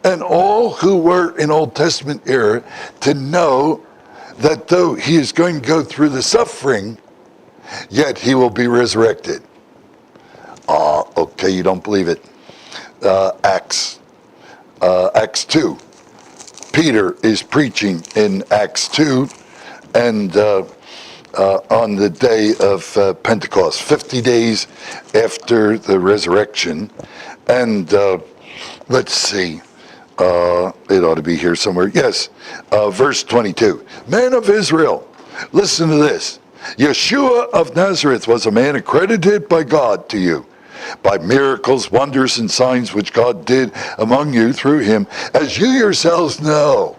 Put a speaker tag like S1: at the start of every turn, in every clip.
S1: and all who were in Old Testament era to know that though he is going to go through the suffering, yet he will be resurrected. Okay, you don't believe it. Acts 2. Peter is preaching in Acts 2, and on the day of Pentecost, 50 days after the resurrection. And let's see, it ought to be here somewhere. Yes, verse 22. Men of Israel, listen to this. Yeshua of Nazareth was a man accredited by God to you, by miracles, wonders, and signs which God did among you through him, as you yourselves know.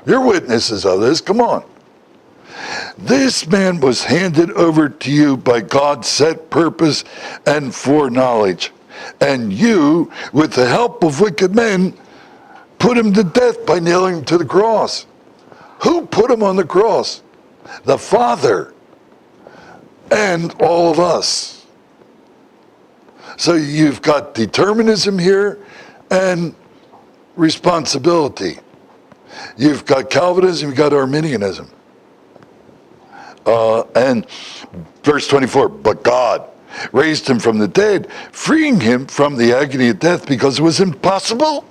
S1: You're witnesses of this, come on. This man was handed over to you by God's set purpose and foreknowledge. And you, with the help of wicked men, put him to death by nailing him to the cross. Who put him on the cross? The Father and all of us. So you've got determinism here and responsibility. You've got Calvinism, you've got Arminianism. And verse 24, but God raised him from the dead, freeing him from the agony of death, because it was impossible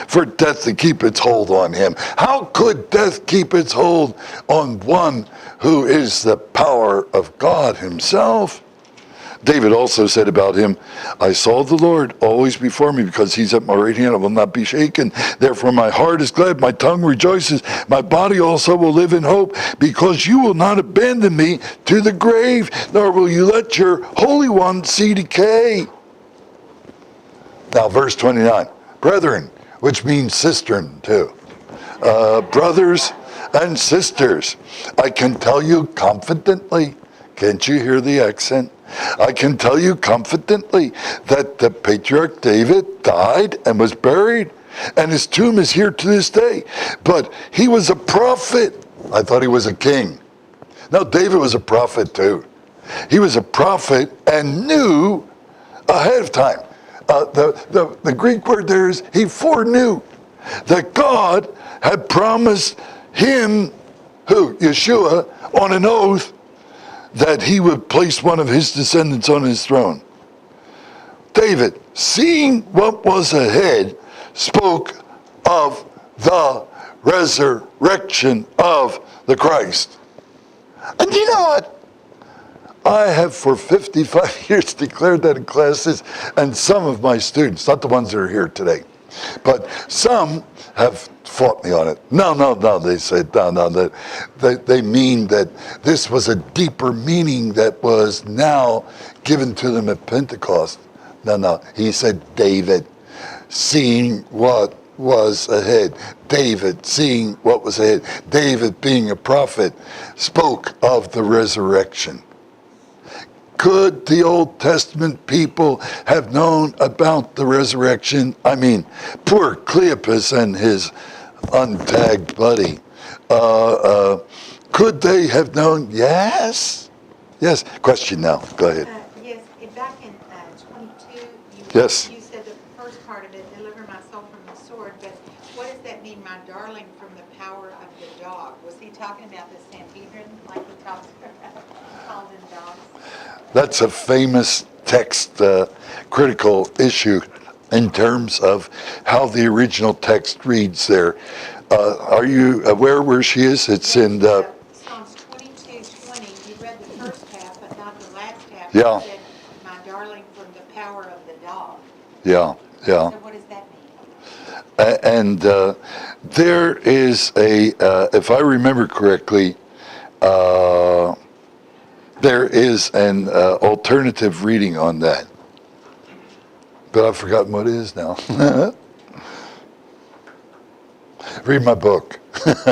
S1: for death to keep its hold on him. How could death keep its hold on one who is the power of God himself? David also said about him, I saw the Lord always before me, because he's at my right hand, I will not be shaken. Therefore my heart is glad, my tongue rejoices, my body also will live in hope, because you will not abandon me to the grave, nor will you let your Holy One see decay. Now verse 29, brethren, which means cistern too. Brothers and sisters, I can tell you confidently, can't you hear the accent? I can tell you confidently that the patriarch David died and was buried, and his tomb is here to this day. But he was a prophet. I thought he was a king. No, David was a prophet too. He was a prophet and knew ahead of time. The Greek word there is he foreknew that God had promised him, who? Yeshua, on an oath, that he would place one of his descendants on his throne. David, seeing what was ahead, spoke of the resurrection of the Christ. And you know what? I have for 55 years declared that in classes, and some of my students, not the ones that are here today, but some have fought me on it. No, they said, no, they mean that this was a deeper meaning that was now given to them at Pentecost. No, he said David, seeing what was ahead. David, seeing what was ahead. David, being a prophet, spoke of the resurrection. Could the Old Testament people have known about the resurrection? I mean, poor Cleopas and his untagged buddy. Could they have known? Yes. Question now. Go ahead.
S2: Yes. Back in 22,
S1: Yes.
S2: You said the first part of it, deliver my soul from the sword. But what does that mean, my darling, from the power of the dog? Was he talking about the Sanhedrin, like he talks about called in dogs?
S1: That's a famous text, critical issue in terms of how the original text reads there. Are you aware where she is? It's in
S2: Psalms 22:20. You read the first half, but not the last half.
S1: Yeah.
S2: You said, my darling, from the power of the dog.
S1: Yeah.
S2: So what does that mean?
S1: And there is a, if I remember correctly, there is an alternative reading on that. But I've forgotten what it is now. Read my book.
S2: Messiah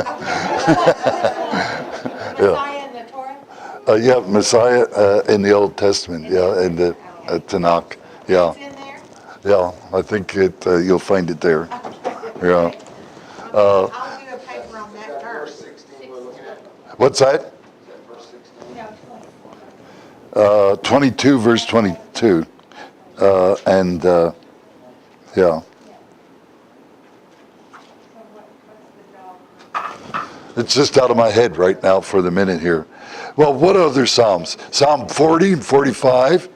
S2: in the Torah?
S1: Yeah, Messiah in the Old Testament. Yeah, in the Tanakh. Yeah.
S2: It's in there?
S1: Yeah, I think you'll find it there. Yeah.
S2: I'll do a paper on that verse.
S1: What's that?
S2: No,
S1: 22, verse 22. Yeah. It's just out of my head right now for the minute here. Well, what other Psalms? Psalm 40 and 45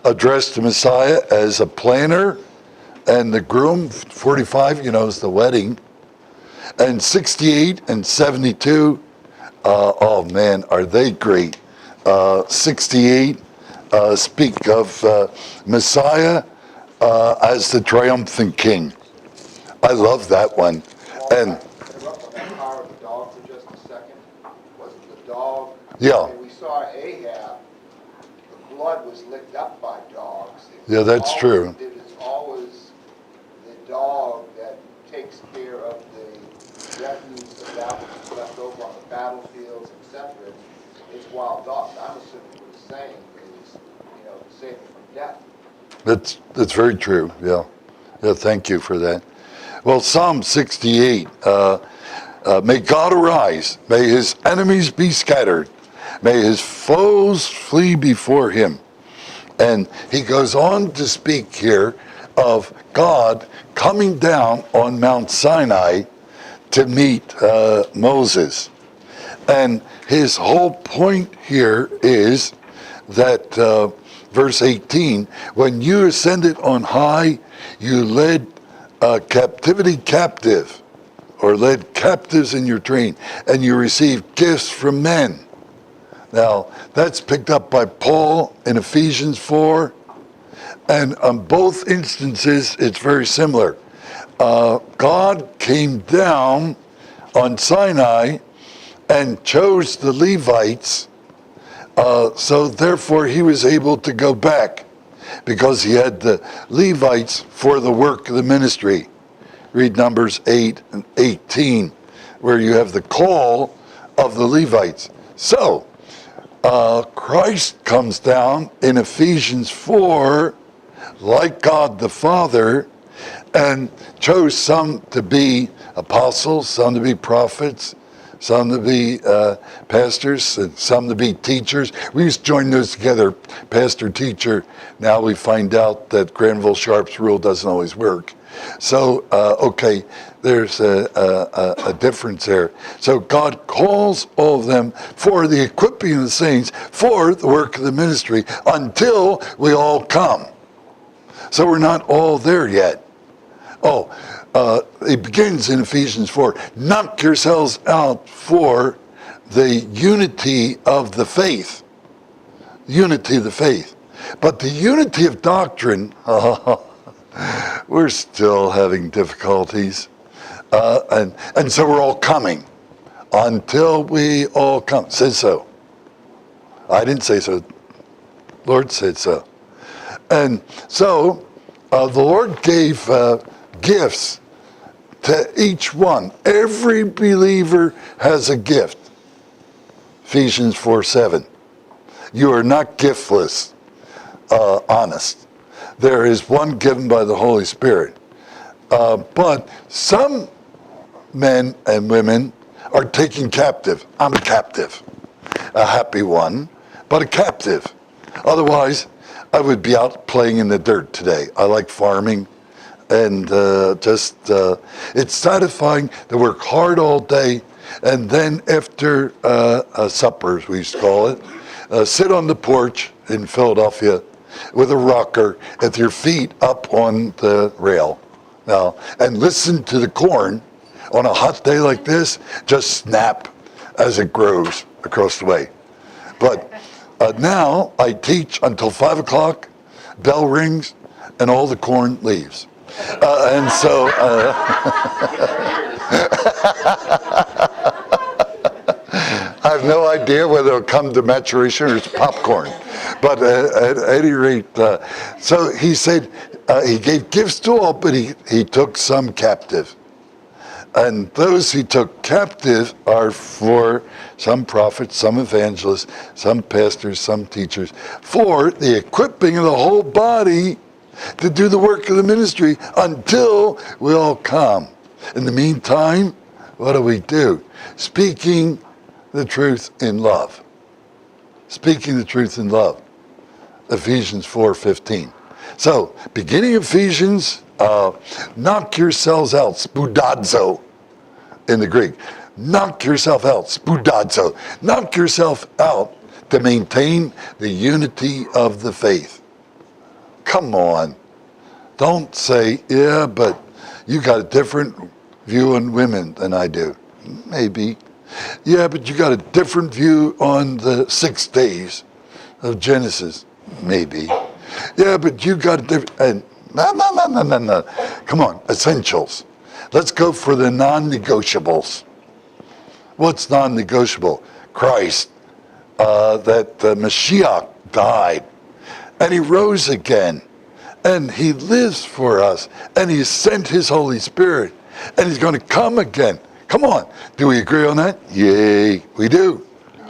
S1: address the Messiah as a planner, and the groom. 45, is the wedding. And 68 and 72, oh man, are they great. 68 speak of Messiah as the triumphant king. I love that one. And
S3: interrupt on that power of the dog for just a second. Wasn't the dog?
S1: Yeah.
S3: When we saw Ahab, the blood was licked up by dogs.
S1: Yeah, that's true.
S3: It is always the dog that takes care of the refuse, the that which is left over on the battlefields, etc. It's wild dogs. I'm assuming what he's saying is, to save them from death.
S1: that's very true. Yeah. Thank you for that. Well, Psalm 68, may God arise, may his enemies be scattered, may his foes flee before him. And he goes on to speak here of God coming down on Mount Sinai to meet Moses. And his whole point here is that, verse 18, when you ascended on high, you led captivity captive, or led captives in your train, and you received gifts from men. Now, that's picked up by Paul in Ephesians 4, and on both instances, it's very similar. God came down on Sinai and chose the Levites, so therefore he was able to go back, because he had the Levites for the work of the ministry. Read Numbers 8 and 18, where you have the call of the Levites. So, Christ comes down in Ephesians 4, like God the Father, and chose some to be apostles, some to be prophets, some to be pastors, and some to be teachers. We used to join those together, pastor, teacher. Now we find out that Granville Sharp's rule doesn't always work. So, okay, there's a difference there. So God calls all of them for the equipping of the saints for the work of the ministry until we all come. So we're not all there yet. It begins in Ephesians 4. Knock yourselves out for the unity of the faith. Unity of the faith. But the unity of doctrine, we're still having difficulties. And so we're all coming until we all come. It says so. I didn't say so. Lord said so. And so the Lord gave gifts to each one. Every believer has a gift. Ephesians 4:7. You are not giftless, honest. There is one given by the Holy Spirit. But some men and women are taken captive. I'm a captive. A happy one, but a captive. Otherwise, I would be out playing in the dirt today. I like farming. And it's satisfying to work hard all day, and then after supper, as we used to call it, sit on the porch in Philadelphia with a rocker with your feet up on the rail now, and listen to the corn on a hot day like this just snap as it grows across the way. But now I teach until 5 o'clock, bell rings, and all the corn leaves. And so, I have no idea whether it'll come to maturation or it's popcorn. But at any rate, so he said he gave gifts to all, but he took some captive. And those he took captive are for some prophets, some evangelists, some pastors, some teachers, for the equipping of the whole body to do the work of the ministry until we all come. In the meantime, what do? Speaking the truth in love. Speaking the truth in love. Ephesians 4:15. So, beginning of Ephesians, knock yourselves out, spoudazo in the Greek. knock yourself out, spudazo, knock yourself out to maintain the unity of the faith. Come on. Don't say, yeah, but you got a different view on women than I do. Maybe. Yeah, but you got a different view on the 6 days of Genesis. Maybe. Yeah, but you got a different, and no. Come on, essentials. Let's go for the non-negotiables. What's non-negotiable? Christ, that Mashiach died, and he rose again, and he lives for us, and he sent his Holy Spirit, and he's going to come again. Come on, do we agree on that? Yay, we do.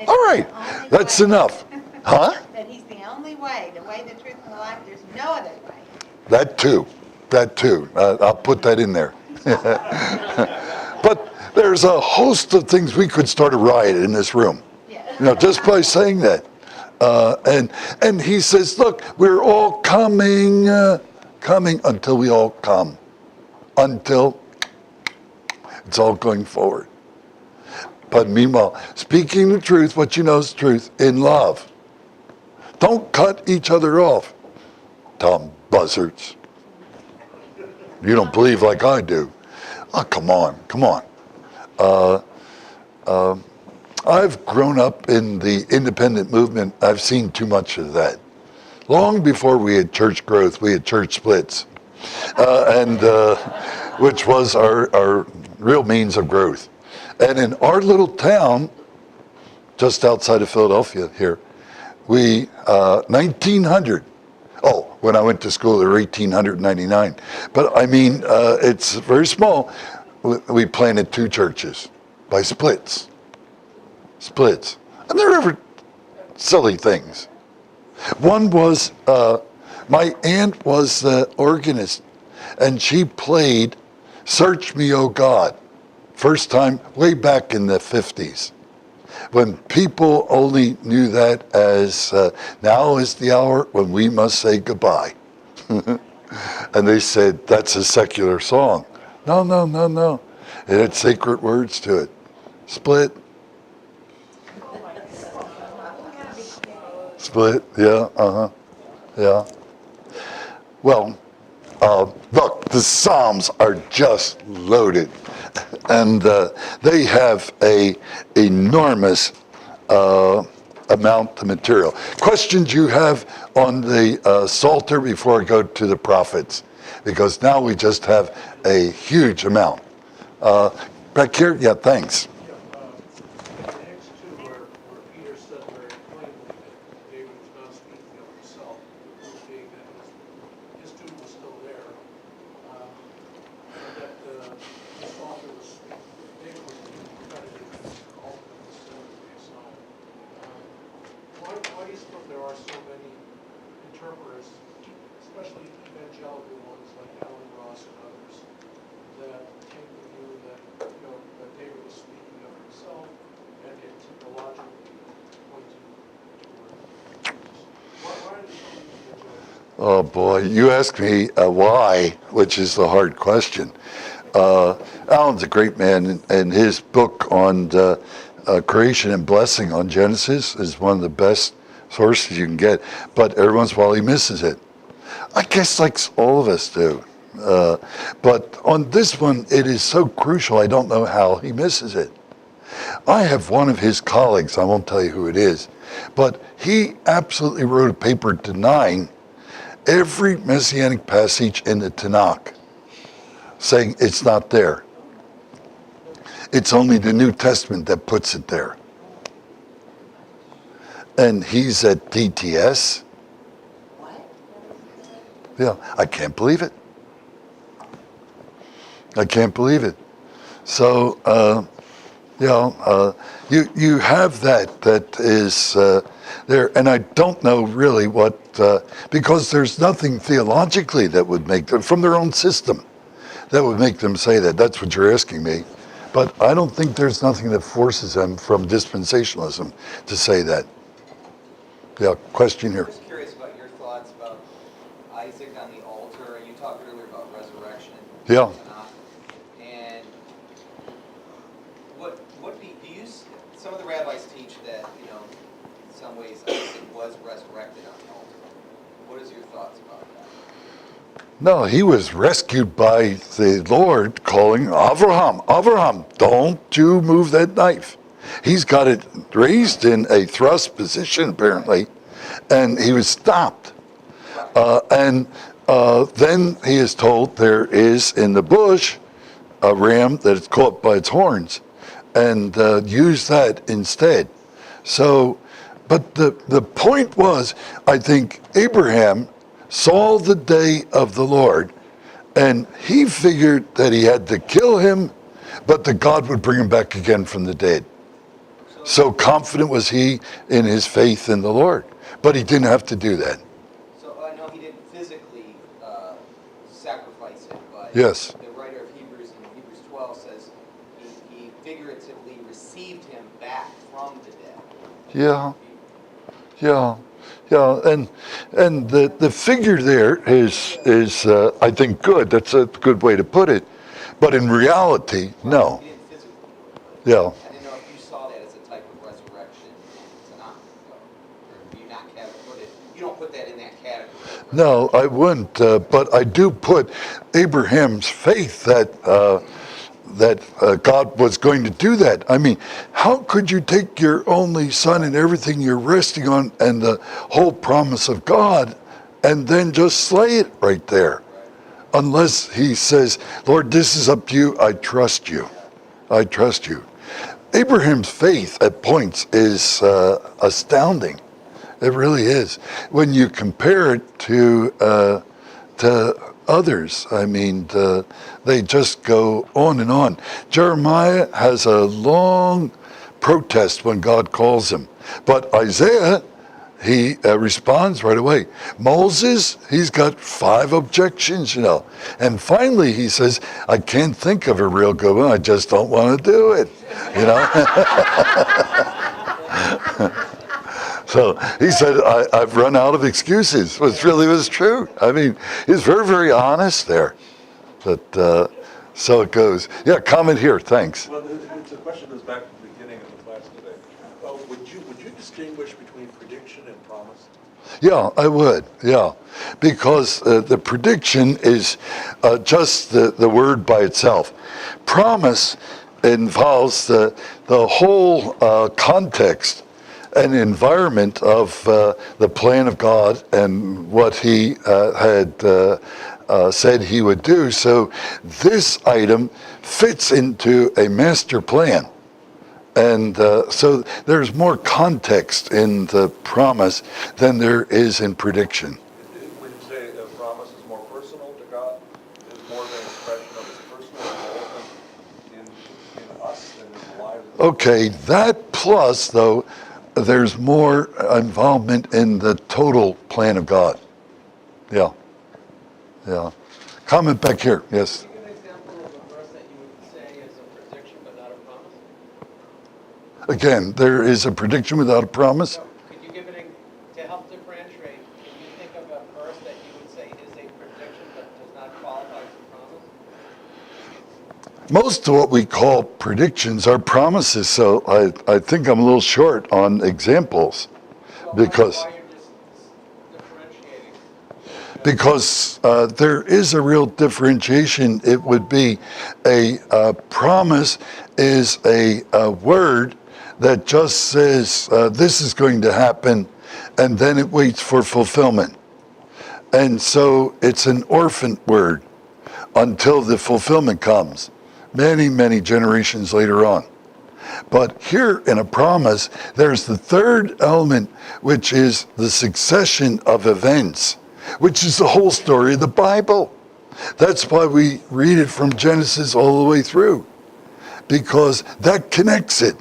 S1: All right, that's enough. Huh?
S2: That he's the only way, the way, the truth, and the life. There's no other way.
S1: That too. I'll put that in there. But there's a host of things we could start a riot in this room.
S2: Yeah.
S1: Just by saying that. And he says, look, we're all coming until we all come. Until it's all going forward. But meanwhile, speaking the truth, what you know is truth, in love. Don't cut each other off. Dumb buzzards. You don't believe like I do. Oh, come on. I've grown up in the independent movement. I've seen too much of that. Long before we had church growth, we had church splits, which was our real means of growth. And in our little town, just outside of Philadelphia here, we, 1900, when I went to school, there were 1,899. But I mean, it's very small. We planted 2 churches by splits. And they're ever silly things. One was, my aunt was the organist, and she played Search Me, O God, first time way back in the 50s, when people only knew that as now is the hour when we must say goodbye. And they said, that's a secular song. No. It had sacred words to it. Split, yeah, yeah. Well, look, the Psalms are just loaded, and they have a enormous amount of material. Questions you have on the Psalter before I go to the prophets, because now we just have a huge amount. Back here, yeah, thanks.
S4: The next 2 where Peter said very plainly that David was not speaking of himself, being that his tune was still there, and that his author was speaking, David was credited as ultimate sin of the psalm. Why do you suppose there are so many interpreters, especially evangelical ones like Alan Ross and others, that take the view that that David was speaking of himself and it logically pointing toward Jesus? Why are these evangelical?
S1: Oh boy, you ask me why, which is the hard question. Alan's a great man, and his book on creation and blessing on Genesis is one of the best sources you can get, but every once in a while he misses it. I guess like all of us do. But on this one, it is so crucial, I don't know how he misses it. I have one of his colleagues, I won't tell you who it is, but he absolutely wrote a paper denying every messianic passage in the Tanakh, saying it's not there. It's only the New Testament that puts it there. And he's at DTS. Yeah, I can't believe it. So, you have that is there, and I don't know really what, because there's nothing theologically that would make them, from their own system, that would make them say that. That's what you're asking me. But I don't think there's nothing that forces them from dispensationalism to say that. Yeah, question here.
S5: I'm just curious about your thoughts about Isaac on the altar. You talked earlier about resurrection.
S1: Yeah.
S5: And some of the rabbis teach that, in some ways Isaac was resurrected on the altar. What is your thoughts about that?
S1: No, he was rescued by the Lord calling Avraham, Avraham, don't you move that knife. He's got it raised in a thrust position, apparently, and he was stopped. And then he is told there is in the bush a ram that is caught by its horns, and use that instead. So, but the point was, I think Abraham saw the day of the Lord, and he figured that he had to kill him, but that God would bring him back again from the dead. So confident was he in his faith in the Lord, but he didn't have to do that.
S5: So I know he didn't physically sacrifice him, but
S1: Yes.
S5: the writer of Hebrews in Hebrews 12 says he figuratively received him back from the dead.
S1: Yeah, and the figure there is I think good. That's a good way to put it, but in reality, no.
S5: He didn't physically do it, but
S1: Yeah.
S5: I didn't know if you saw that as a type of resurrection tonight, or do you not put it? You don't put that in that category.
S1: No, I wouldn't. But I do put Abraham's faith that God was going to do that. I mean, how could you take your only son and everything you're resting on and the whole promise of God and then just slay it right there? Unless he says, Lord, this is up to you. I trust you. I trust you. Abraham's faith at points is astounding. It really is. When you compare it to others, I mean, they just go on and on. Jeremiah has a long protest when God calls him, but Isaiah, he responds right away. Moses, he's got 5 objections, and finally he says, I can't think of a real good one. I just don't want to do it, So he said, I've run out of excuses, which really was true. I mean, he's very, very honest there. But so it goes. Yeah, comment here. Thanks.
S6: Well, it's a question that goes back to the beginning of the class today. Would you distinguish between prediction and promise?
S1: Yeah, I would. Yeah, because the prediction is just the word by itself. Promise involves the whole context and environment of the plan of God and what he had said he would do. So this item fits into a master plan. And so there's more context in the promise than there is in prediction.
S6: Would you say a promise is more personal to God? Is more of an expression of his personal involvement in us and in the lives of
S1: Okay, that plus, though, there's more involvement in the total plan of God. Yeah. Comment back here. Yes.
S7: Give an example of a verse that you would say is a prediction but not a promise?
S1: Again, there is a prediction without a promise.
S7: So, could you give to help differentiate, can you think of a verse that you would say is a prediction but does not qualify as a promise?
S1: Most of what we call predictions are promises, so I think I'm a little short on examples.
S7: So
S1: Because-
S7: why you're just differentiating?
S1: Because there is a real differentiation. It would be a promise is a word that just says this is going to happen, and then it waits for fulfillment. And so it's an orphan word until the fulfillment comes, many, many generations later on. But here in a promise, there's the third element, which is the succession of events, which is the whole story of the Bible. That's why we read it from Genesis all the way through, because that connects it.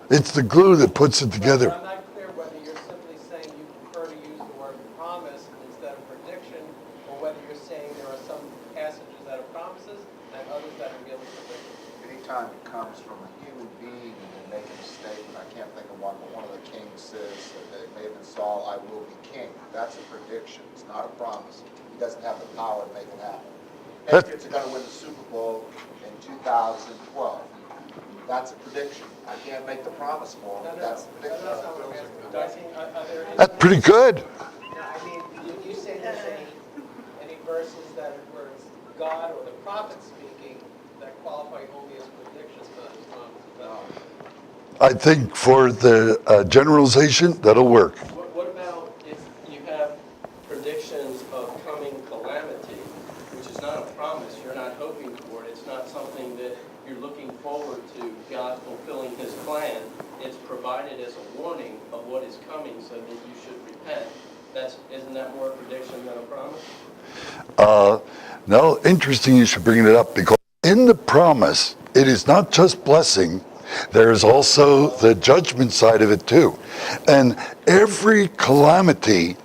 S1: It's the glue that puts it together.
S7: I'm not clear whether you're simply saying you prefer to use the word promise instead of prediction, or whether you're saying there are some passages that are promises and others that are really predictions.
S3: Anytime it comes from a human being and they make a statement, I can't think of one, but one of the kings says that it may have been Saul, I will be king. That's a prediction. It's not a promise. He doesn't have the power to make it happen.
S1: That-
S3: Patriots are going to win the Super Bowl in 2012. That's a prediction. I can't make the promise for him, but that's the prediction.
S7: That's not what I'm asking. Darcy, are there any?
S1: That's pretty good.
S7: No, I mean, you say there's any verses that where it's God or the prophet speaking that qualify only as predictions, not as promises?
S1: I think for the generalization, that'll work.
S8: What about if you have predictions of coming calamity, which is not a promise, you're not hoping for it, it's not something that you're looking forward to God fulfilling his plan, it's provided as a warning of what is coming so that you should repent. Isn't that more a prediction than a promise?
S1: No, interesting you should bring it up, because in the promise, it is not just blessing, there's also the judgment side of it too. And every calamity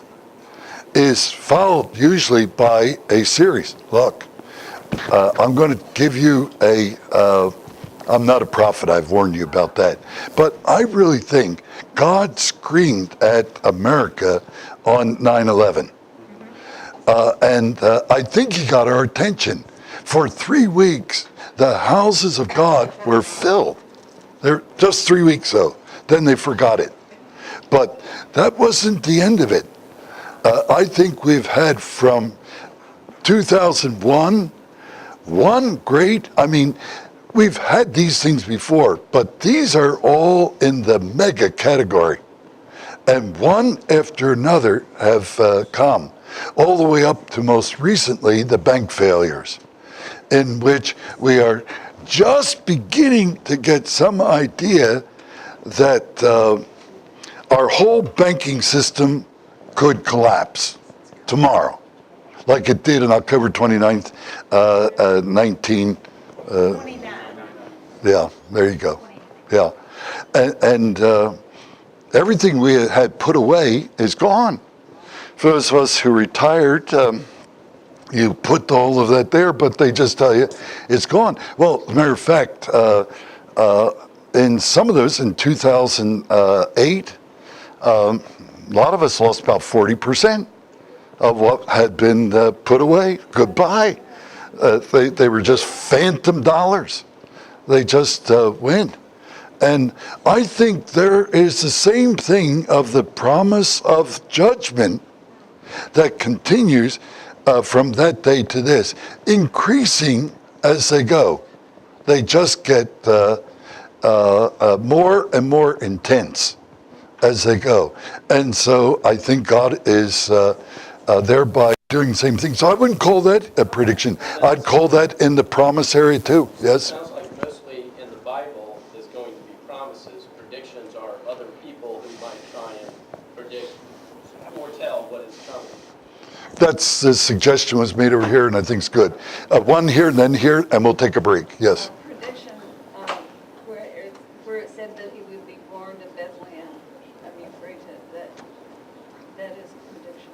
S1: is followed usually by a series. Look, I'm going to give you I'm not a prophet, I've warned you about that. But I really think God screamed at America on 9/11. And I think he got our attention. For 3 weeks, the houses of God were filled. They're just 3 weeks though. Then they forgot it. But that wasn't the end of it. I think we've had from 2001, we've had these things before, but these are all in the mega category. And one after another have come, all the way up to most recently the bank failures, in which we are just beginning to get some idea that our whole banking system could collapse tomorrow, like it did on October 29th,
S2: 29.
S1: Yeah, there you go. Yeah. And everything we had put away is gone. For those of us who retired, you put all of that there, but they just tell you it's gone. Well, as a matter of fact, in some of those, in 2008, a lot of us lost about 40% of what had been put away. Goodbye. They were just phantom dollars. They just went. And I think there is the same thing of the promise of judgment that continues from that day to this, increasing as they go. They just get more and more intense as they go. And so I think God is thereby doing the same thing. So I wouldn't call that a prediction. I'd call that in the promise area too. Yes?
S8: It sounds like mostly in the Bible there's going to be promises. Predictions are other people who might try and predict, foretell what is coming.
S1: That's the suggestion was made over here, and I think it's good. One here, and then here, and we'll take a break. Yes.
S9: Prediction, where it said that he would be born in Bethlehem. I mean, phrase it, that is a prediction.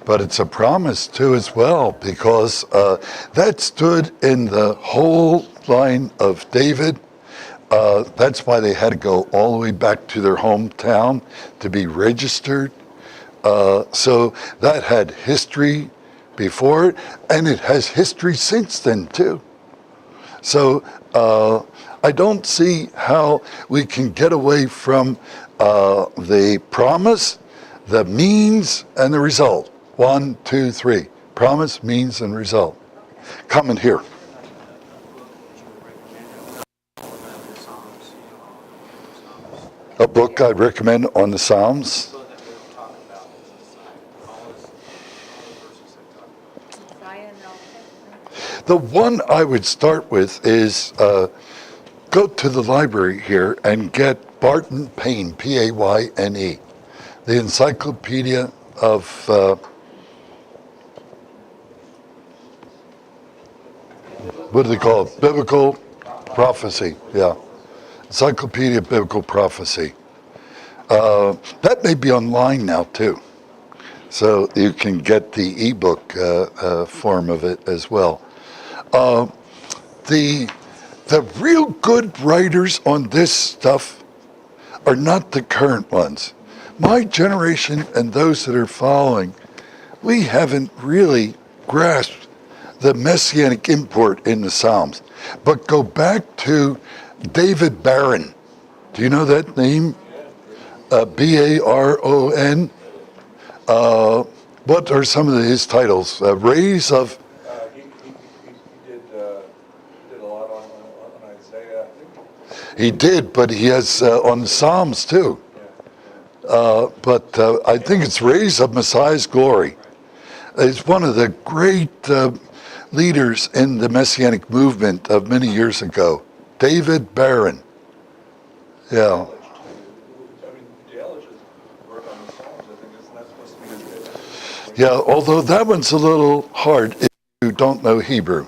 S1: But it's a promise too as well, because that stood in the whole line of David. That's why they had to go all the way back to their hometown to be registered. So that had history before it, and it has history since then too. So I don't see how we can get away from the promise, the means, and the result. 1, 2, 3. Promise, means, and result. Comment here. A book I'd recommend on the Psalms. The one I would start with is go to the library here and get Barton Payne, Payne, the Encyclopedia of what do they call it? Biblical Prophecy. Yeah, Encyclopedia of Biblical Prophecy. That may be online now too, so you can get the ebook form of it as well. The real good writers on this stuff are not the current ones. My generation and those that are following, we haven't really grasped the messianic import in the Psalms. But go back to David Barron. Do you know that name? Baron. What are some of his titles? Rays of.
S6: He did a lot on Isaiah, I think.
S1: He did, but he has on the Psalms too. But I think it's Rays of Messiah's Glory. He's one of the great leaders in the Messianic movement of many years ago. David Barron. Yeah.
S6: I mean, Dale should work on the Psalms, I think, isn't that supposed to be his?
S1: Yeah, although that one's a little hard if you don't know Hebrew.